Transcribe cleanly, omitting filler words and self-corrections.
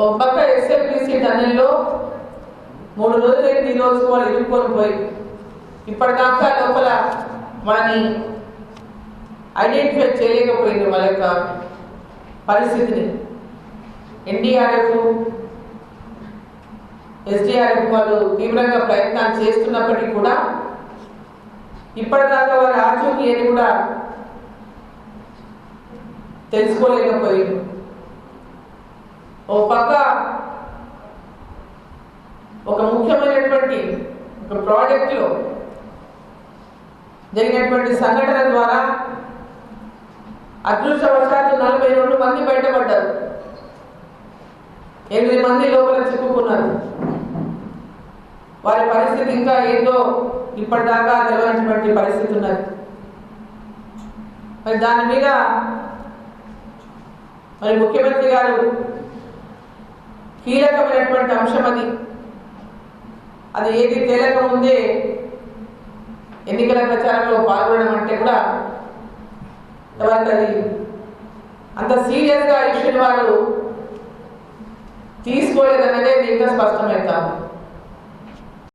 ఒక పక్క ఎస్ఎల్బిసి టన్నెల్లో 3 రోజులైంది, ఈ రోజు వాళ్ళు ఇరుక్కొని పోయి ఇప్పటిదాకా లోపల వాళ్ళని ఐడెంటిఫై చేయలేకపోయింది. వాళ్ళ యొక్క పరిస్థితిని ఎన్డీఆర్ఎఫ్, ఎస్డీఆర్ఎఫ్ వాళ్ళు తీవ్రంగా ప్రయత్నాలు చేస్తున్నప్పటికీ కూడా ఇప్పటిదాకా వారి ఆచూకీ అని కూడా తెలుసుకోలేకపోయింది. ఓ పక్క ఒక ముఖ్యమైనటువంటి ఒక ప్రాజెక్టులో జరిగినటువంటి సంఘటన ద్వారా అదృష్టవశాత్తు 42 మంది బయటపడ్డారు, 8 మంది లోపల చిక్కుకున్నారు. వారి పరిస్థితి ఇంకా ఏందో ఇప్పటిదాకా తెలియనటువంటి పరిస్థితి ఉన్నది. మరి దాని మీద మరి ముఖ్యమంత్రి గారు కీలకమైనటువంటి అంశం అది ఏది తేలక ముందే ఎన్నికల ప్రచారంలో పాల్గొనడం అంటే కూడా ఎవరికి అది అంత సీరియస్గా ఇష్యూని వాళ్ళు తీసుకోలేదన్నదే ఇంకా స్పష్టమవుతాము.